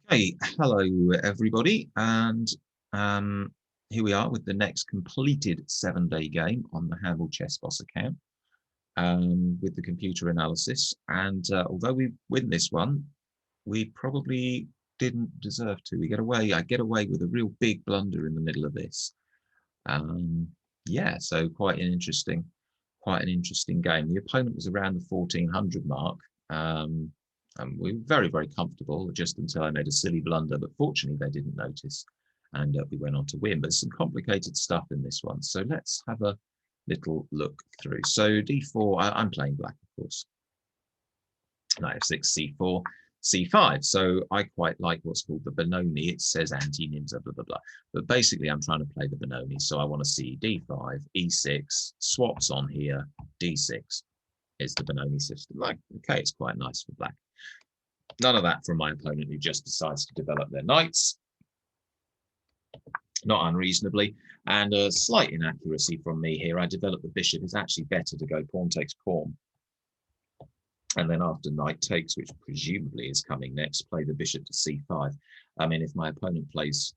Hey, hello everybody, and here we are with the next completed 7-day game on the Handball Chess Boss account with the computer analysis. And although we win this one, we probably didn't deserve to. I get away with a real big blunder in the middle of this. Um, yeah, so quite an interesting game. The opponent was around the 1400 mark. And we were very, very comfortable just until I made a silly blunder, but fortunately they didn't notice, and we went on to win. But some complicated stuff in this one, so let's have a little look through. So d4, I'm playing black, of course. Knight f6, c4, c5. So I quite like what's called the Benoni. It says antonyms, blah, blah, blah. But basically I'm trying to play the Benoni. So I want to see d5, e6, swaps on here, d6 is the Benoni system. Like, okay, it's quite nice for black. None of that from my opponent, who just decides to develop their knights, not unreasonably. And a slight inaccuracy from me here. I developed the bishop. It's actually better to go pawn takes pawn. And then after knight takes, which presumably is coming next, play the bishop to c5. I mean, if my opponent plays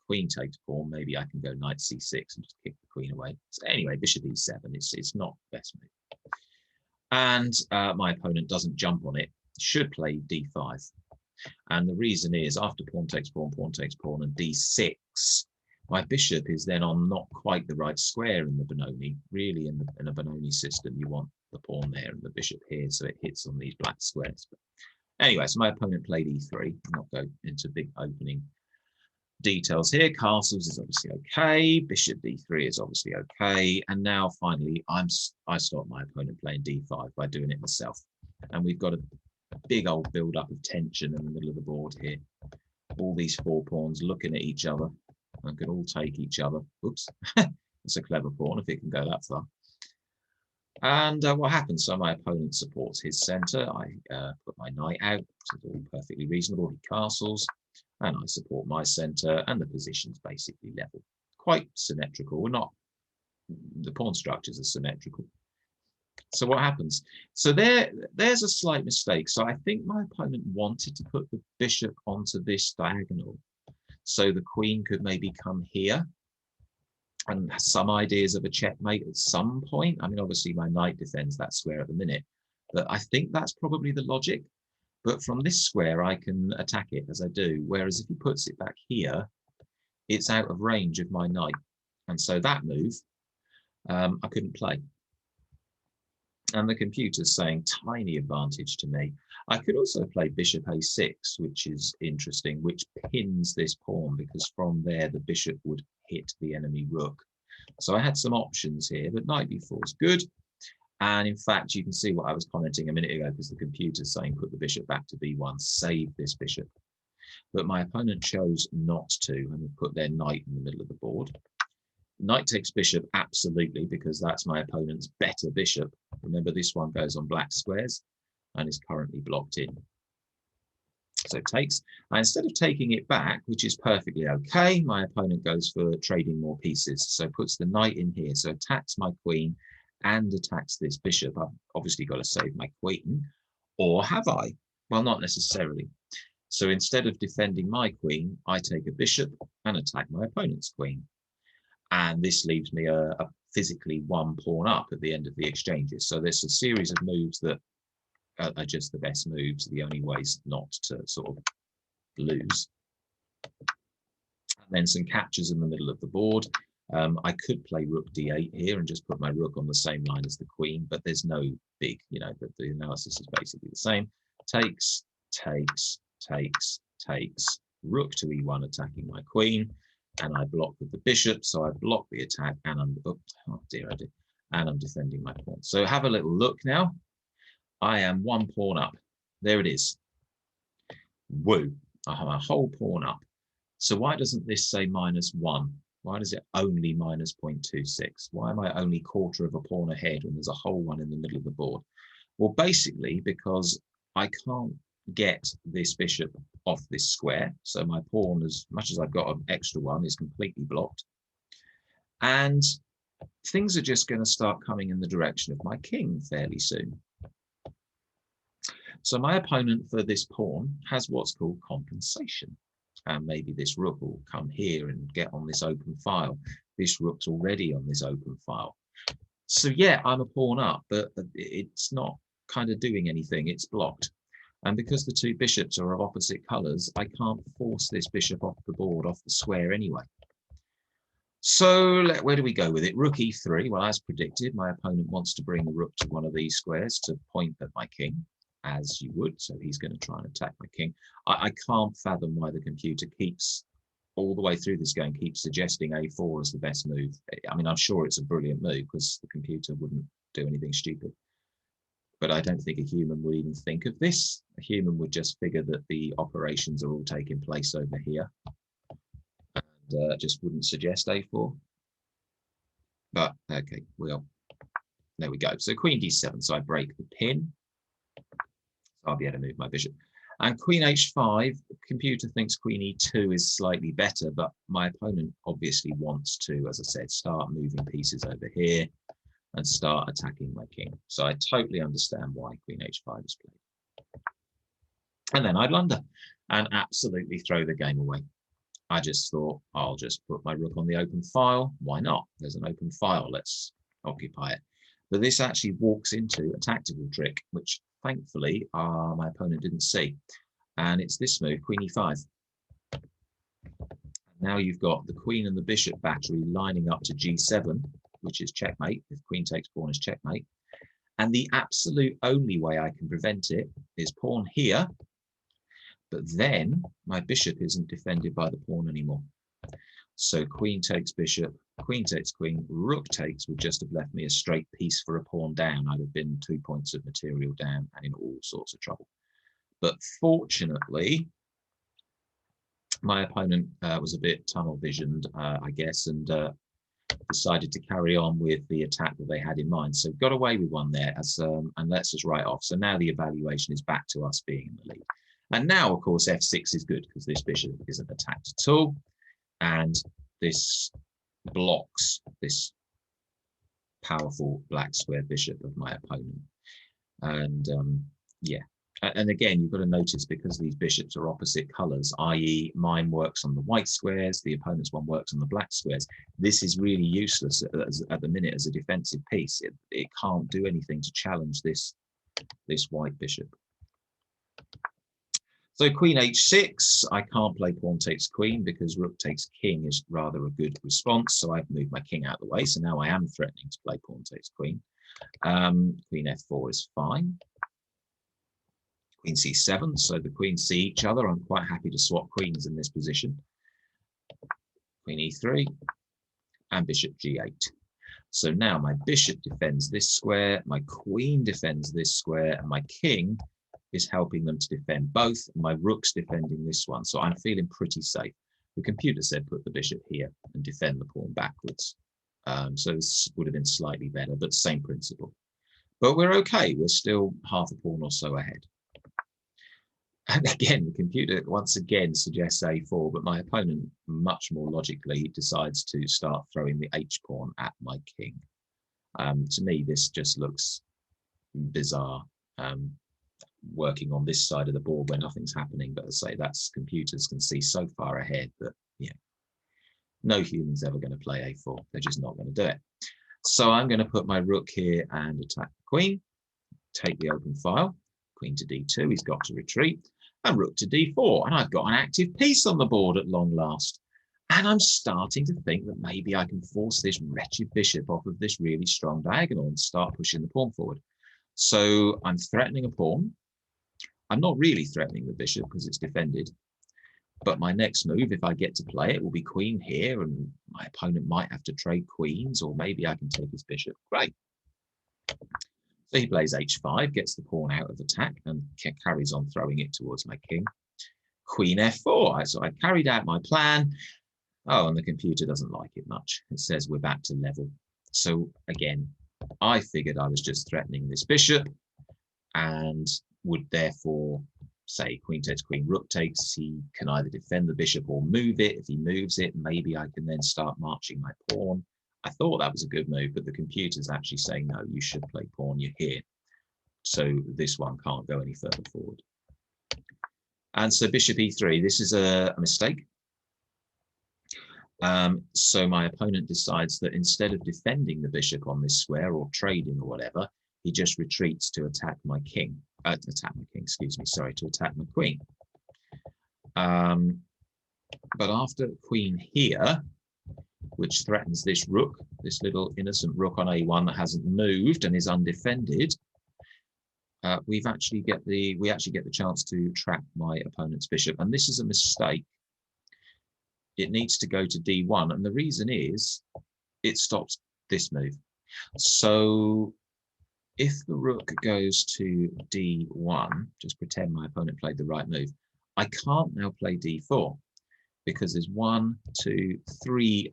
queen takes pawn, maybe I can go knight c6 and just kick the queen away. So anyway, bishop e7, it's not the best move. And my opponent doesn't jump on it, should play d5. And the reason is after pawn takes pawn, and d6, my bishop is then on not quite the right square in the Benoni. Really, in a Benoni system, you want the pawn there and the bishop here, so it hits on these black squares. But anyway, so my opponent played e3. I'll not go into big opening details here. Castles is obviously okay. Bishop d3 is obviously okay. And now finally, I stop my opponent playing d5 by doing it myself. And we've got a big old build up of tension in the middle of the board here. All these four pawns looking at each other and can all take each other. Oops, it's a clever pawn if it can go that far. And what happens? So my opponent supports his center. I put my knight out, which is all perfectly reasonable. He castles, and I support my center, and the position's basically level. Quite symmetrical. We're not, the pawn structures are symmetrical. So what happens? So there's a slight mistake. So I think my opponent wanted to put the bishop onto this diagonal, so the queen could maybe come here, and some ideas of a checkmate at some point. I mean, obviously my knight defends that square at the minute, but I think that's probably the logic. But from this square, I can attack it as I do. Whereas if he puts it back here, it's out of range of my knight. And so that move, I couldn't play. And the computer's saying tiny advantage to me. I could also play bishop a6, which is interesting, which pins this pawn, because from there the bishop would hit the enemy rook. So I had some options here, but knight b4 is good. And in fact, you can see what I was commenting a minute ago, because the computer's saying put the bishop back to b1, save this bishop. But my opponent chose not to, and put their knight in the middle of the board. Knight takes bishop, absolutely, because that's my opponent's better bishop. Remember, this one goes on black squares and is currently blocked in. So it takes. And instead of taking it back, which is perfectly okay, my opponent goes for trading more pieces. So puts the knight in here, so attacks my queen and attacks this bishop. I've obviously got to save my queen, or have I? Well, not necessarily. So instead of defending my queen, I take a bishop and attack my opponent's queen. And this leaves me a physically one pawn up at the end of the exchanges. So there's a series of moves that are just the best moves, the only ways not to sort of lose. And then some captures in the middle of the board. I could play rook d8 here and just put my rook on the same line as the queen, but there's no big, the analysis is basically the same. Takes, takes, takes, takes, rook to e1 attacking my queen. And I block with the bishop, so I block the attack, and I'm defending my pawn. So have a little look now. I am one pawn up. There it is. Woo! I have a whole pawn up. So why doesn't this say -1? Why does it only -0.26? Why am I only quarter of a pawn ahead when there's a whole one in the middle of the board? Well, basically because I can't get this bishop off this square. So my pawn, as much as I've got an extra one, is completely blocked. And things are just going to start coming in the direction of my king fairly soon. So my opponent for this pawn has what's called compensation. And maybe this rook will come here and get on this open file. This rook's already on this open file. So yeah, I'm a pawn up, but it's not kind of doing anything. It's blocked. And because the two bishops are of opposite colors, I can't force this bishop off the board, off the square anyway. So where do we go with it? Rook e3. Well, as predicted, my opponent wants to bring the rook to one of these squares to point at my king, as you would. So he's going to try and attack my king. I can't fathom why the computer keeps, all the way through this game, keeps suggesting a4 as the best move. I mean, I'm sure it's a brilliant move because the computer wouldn't do anything stupid. But I don't think a human would even think of this. A human would just figure that the operations are all taking place over here and just wouldn't suggest a4. But okay, well, there we go. So queen d7, so I break the pin. So I'll be able to move my bishop. And queen h5, the computer thinks queen e2 is slightly better, but my opponent obviously wants to, as I said, start moving pieces over here and start attacking my king. So I totally understand why queen h5 is played. And then I blunder and absolutely throw the game away. I just thought, I'll just put my rook on the open file. Why not? There's an open file. Let's occupy it. But this actually walks into a tactical trick, which thankfully my opponent didn't see. And it's this move, queen e5. Now you've got the queen and the bishop battery lining up to g7, which is checkmate. If queen takes pawn is checkmate. And the absolute only way I can prevent it is pawn here. But then my bishop isn't defended by the pawn anymore. So queen takes bishop, queen takes queen, rook takes would just have left me a straight piece for a pawn down. I'd have been 2 points of material down and in all sorts of trouble. But fortunately, my opponent was a bit tunnel visioned, I guess, and decided to carry on with the attack that they had in mind. So got away with one there, and lets us write off. So now the evaluation is back to us being in the lead. And now, of course, f6 is good because this bishop isn't attacked at all. And this blocks this powerful black square bishop of my opponent. And yeah. And again, you've got to notice because these bishops are opposite colors, i.e. mine works on the white squares, the opponent's one works on the black squares. This is really useless at the minute as a defensive piece. It can't do anything to challenge this white bishop. So queen h6, I can't play pawn takes queen because rook takes king is rather a good response. So I've moved my king out of the way. So now I am threatening to play pawn takes queen. Queen f4 is fine. Queen c7, so the queens see each other. I'm quite happy to swap queens in this position. Queen e3 and bishop g8. So now my bishop defends this square, my queen defends this square, and my king is helping them to defend both. My rook's defending this one, so I'm feeling pretty safe. The computer said put the bishop here and defend the pawn backwards. So this would have been slightly better, but same principle. But we're okay. We're still half a pawn or so ahead. And again, the computer once again suggests a4, but my opponent much more logically decides to start throwing the h-pawn at my king. To me, this just looks bizarre, working on this side of the board where nothing's happening. But as I say, that's computers can see so far ahead that no human's ever going to play a4. They're just not going to do it. So I'm going to put my rook here and attack the queen, take the open file, queen to d2, he's got to retreat, and rook to d4, and I've got an active piece on the board at long last. And I'm starting to think that maybe I can force this wretched bishop off of this really strong diagonal and start pushing the pawn forward. So I'm threatening a pawn. I'm not really threatening the bishop because it's defended. But my next move, if I get to play it, will be queen here, and my opponent might have to trade queens, or maybe I can take his bishop. Great. So he plays h5, gets the pawn out of attack, and carries on throwing it towards my king. Queen f4. So I carried out my plan. Oh, and the computer doesn't like it much. It says we're back to level. So again, I figured I was just threatening this bishop and would therefore say queen takes queen, rook takes. He can either defend the bishop or move it. If he moves it, maybe I can then start marching my pawn. I thought that was a good move, but the computer's actually saying, no, you should play pawn, you're here. So this one can't go any further forward. And so bishop e3, this is a mistake. So my opponent decides that instead of defending the bishop on this square or trading or whatever, he just retreats to attack my king. To attack my queen. But after queen here, which threatens this rook, this little innocent rook on a1 that hasn't moved and is undefended, we actually get the chance to trap my opponent's bishop, and this is a mistake. It needs to go to d1, and the reason is it stops this move. So if the rook goes to d1, just pretend my opponent played the right move, I can't now play d4 because there's 3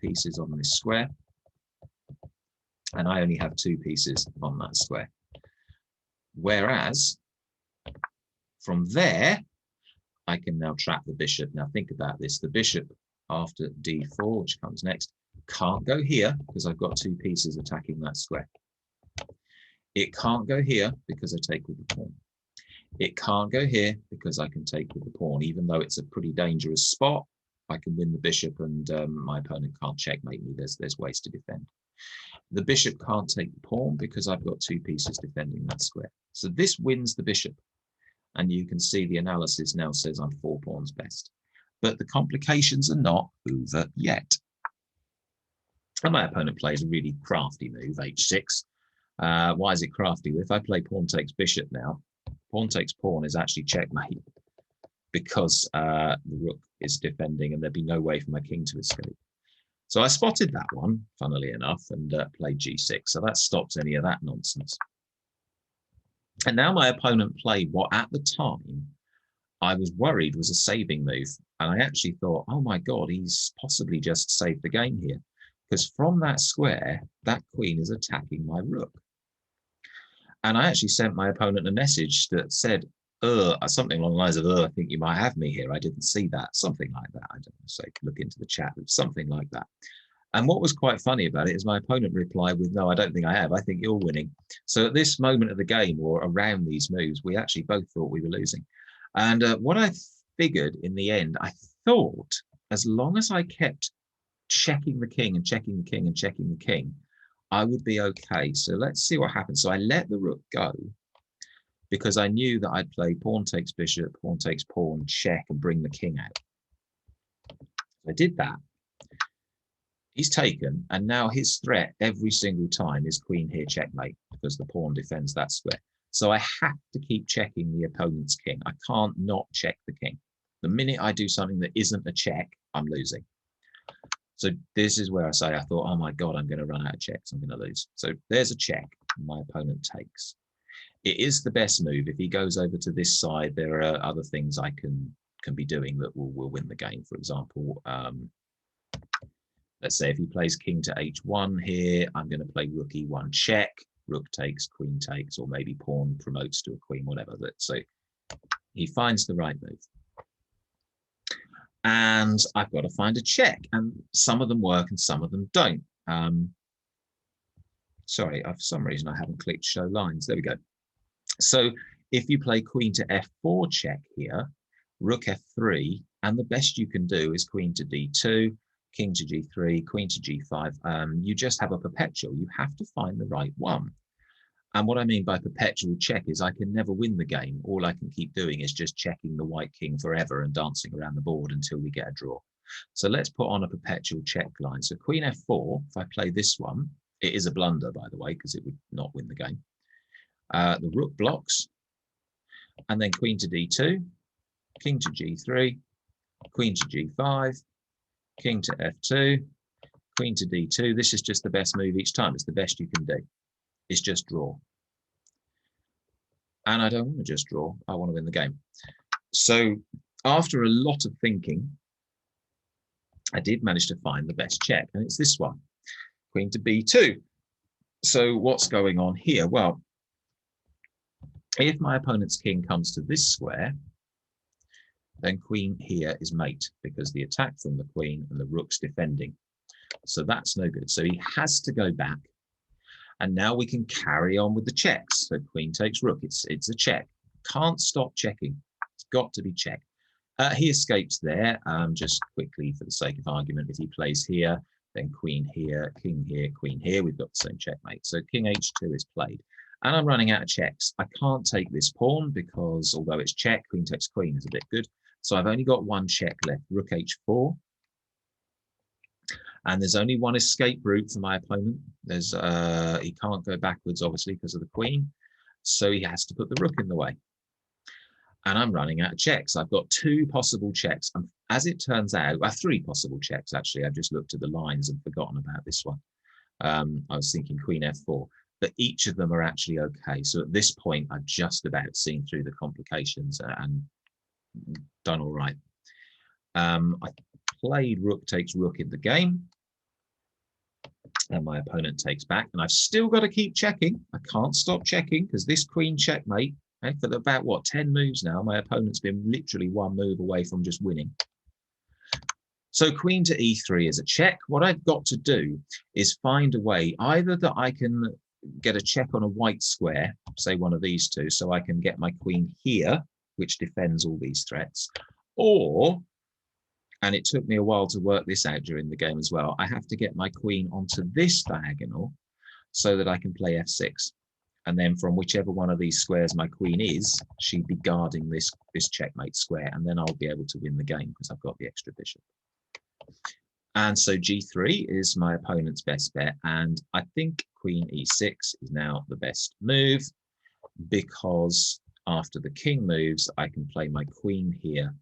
pieces on this square, and I only have 2 pieces on that square. Whereas from there, I can now trap the bishop. Now think about this. The bishop after d4, which comes next, can't go here because I've got 2 pieces attacking that square. It can't go here because I take with the pawn. It can't go here because I can take with the pawn. Even though it's a pretty dangerous spot, I can win the bishop, and my opponent can't checkmate me. There's ways to defend. The bishop can't take the pawn because I've got 2 pieces defending that square. So this wins the bishop. And you can see the analysis now says I'm 4 pawns best. But the complications are not over yet. And my opponent plays a really crafty move, h6. Why is it crafty? If I play pawn takes bishop now, pawn takes pawn is actually checkmate because the rook is defending and there'd be no way for my king to escape. So I spotted that one, funnily enough, and played g6. So that stops any of that nonsense. And now my opponent played what at the time I was worried was a saving move. And I actually thought, oh my God, he's possibly just saved the game here. Because from that square, that queen is attacking my rook. And I actually sent my opponent a message that said, something along the lines of, I think you might have me here. I didn't see that. Something like that. I don't know, so look into the chat, but something like that. And what was quite funny about it is my opponent replied with, no, I don't think I have. I think you're winning. So at this moment of the game, or around these moves, we actually both thought we were losing. And what I figured in the end, I thought as long as I kept checking the king and checking the king and checking the king, I would be okay. So let's see what happens. So I let the rook go because I knew that I'd play pawn takes bishop, pawn takes pawn, check, and bring the king out. I did that. He's taken, and now his threat every single time is queen here checkmate because the pawn defends that square. So I have to keep checking the opponent's king. I can't not check the king. The minute I do something that isn't a check, I'm losing. So this is where I say, I thought, oh my God, I'm going to run out of checks. I'm going to lose. So there's a check. My opponent takes. It is the best move. If he goes over to this side, there are other things I can be doing that will win the game. For example, let's say if he plays king to h1 here, I'm going to play rook e1 check, rook takes, queen takes, or maybe pawn promotes to a queen, whatever. So he finds the right move. And I've got to find a check, and some of them work and some of them don't. Sorry, for some reason I haven't clicked show lines. There we go. So if you play queen to f4 check here, rook f3, and the best you can do is queen to d2, king to g3, queen to g5. You just have a perpetual. You have to find the right one. And what I mean by perpetual check is I can never win the game. All I can keep doing is just checking the white king forever and dancing around the board until we get a draw. So let's put on a perpetual check line. So queen f4, if I play this one, it is a blunder, by the way, because it would not win the game. The rook blocks, and then queen to d2, king to g3, queen to g5, king to f2, queen to d2. This is just the best move each time. It's the best you can do. It's just draw. And I don't want to just draw. I want to win the game. So after a lot of thinking, I did manage to find the best check, and it's this one, queen to b2. So what's going on here? Well, if my opponent's king comes to this square, then queen here is mate because the attack from the queen and the rook's defending. So that's no good. So he has to go back. And now we can carry on with the checks. So queen takes rook. It's a check. Can't stop checking. It's got to be checked. He escapes there. Just quickly, for the sake of argument, if he plays here, then queen here, king here, queen here, we've got the same checkmate. So king h2 is played. And I'm running out of checks. I can't take this pawn because although it's check, queen takes queen is a bit good. So I've only got one check left, rook h4. And there's only one escape route for my opponent. There's he can't go backwards, obviously, because of the queen. So he has to put the rook in the way. And I'm running out of checks. I've got two possible checks. As it turns out, three possible checks, actually. I've just looked at the lines and forgotten about this one. I was thinking queen f4. But each of them are actually okay. So at this point, I've just about seen through the complications and done all right. I played rook takes rook in the game. And my opponent takes back. And I've still got to keep checking. I can't stop checking because this queen checkmate, for about, what, 10 moves now, my opponent's been literally one move away from just winning. So queen to e3 is a check. What I've got to do is find a way either that I can get a check on a white square, say one of these two, so I can get my queen here, which defends all these threats, or, and it took me a while to work this out during the game as well, I have to get my queen onto this diagonal so that I can play f6. And then from whichever one of these squares my queen is, she'd be guarding this checkmate square, and then I'll be able to win the game because I've got the extra bishop. And so g3 is my opponent's best bet, and I think queen e6 is now the best move because after the king moves, I can play my queen here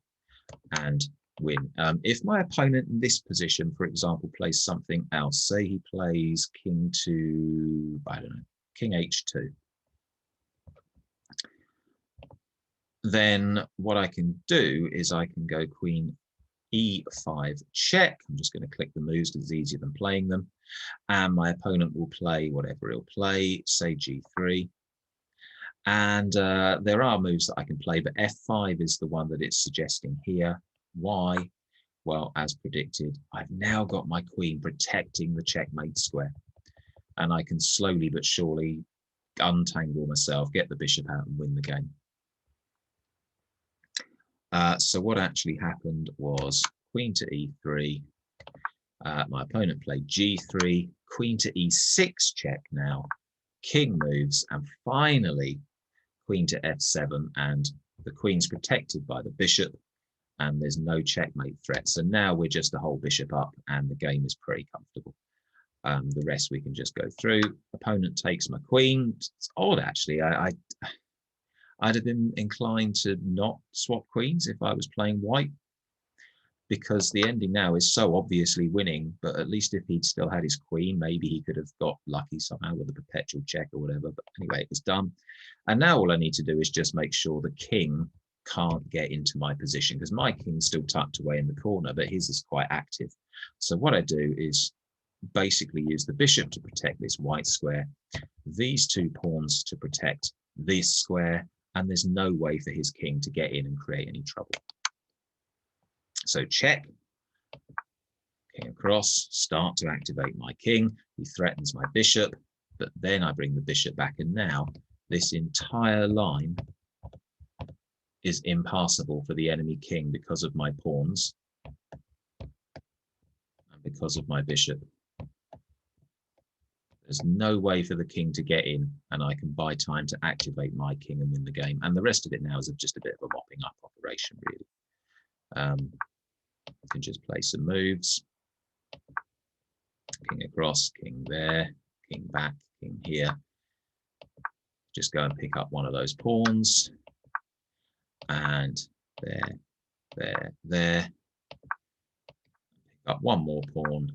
and win. If my opponent in this position, for example, plays something else, say he plays king to, I don't know, king h2, then what I can do is I can go queen e5 check. I'm just going to click the moves because it's easier than playing them. And my opponent will play whatever he'll play, say g3. And there are moves that I can play, but f5 is the one that it's suggesting here. Why? Well, as predicted, I've now got my queen protecting the checkmate square. And I can slowly but surely untangle myself, get the bishop out and win the game. So what actually happened was queen to e3. My opponent played g3, queen to e6 check now. King moves, and finally queen to f7, and the queen's protected by the bishop, and there's no checkmate threat. So now we're just a whole bishop up, and the game is pretty comfortable. The rest we can just go through. Opponent takes my queen. It's odd, actually. I'd have been inclined to not swap queens if I was playing white, because the ending now is so obviously winning, but at least if he'd still had his queen, maybe he could have got lucky somehow with a perpetual check or whatever. But anyway, it was done. And now all I need to do is just make sure the king can't get into my position, because my king's still tucked away in the corner, but his is quite active. So what I do is basically use the bishop to protect this white square, these two pawns to protect this square, and there's no way for his king to get in and create any trouble. So check, king across, start to activate my king. He threatens my bishop, but then I bring the bishop back, and now this entire line is impassable for the enemy king because of my pawns and because of my bishop. There's no way for the king to get in, and I can buy time to activate my king and win the game. And the rest of it now is just a bit of a mopping up operation, really. I can just play some moves. King across, king there, king back, king here. Just go and pick up one of those pawns. And there. Pick up one more pawn.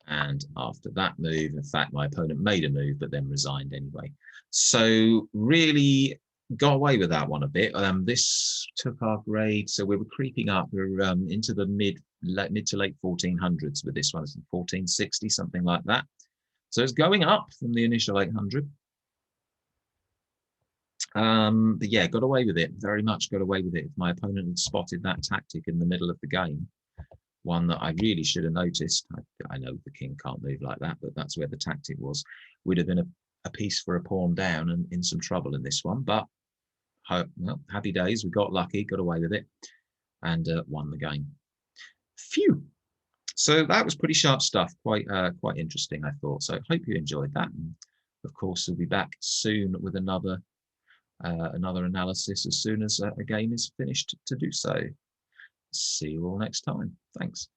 And after that move, in fact, my opponent made a move, but then resigned anyway. So really got away with that one a bit. This took our grade. So we were creeping up. We're into the mid to late 1400s with this one. It's 1460, something like that. So it's going up from the initial 800. But yeah, got away with it. Very much got away with it. If my opponent had spotted that tactic in the middle of the game, one that I really should have noticed. I know the king can't move like that, but that's where the tactic was. Would have been a piece for a pawn down and in some trouble in this one. But well, happy days. We got lucky, got away with it, and won the game. Phew. So that was pretty sharp stuff. Quite interesting, I thought. So hope you enjoyed that. And of course, we'll be back soon with another analysis as soon as a game is finished to do so. See you all next time. Thanks.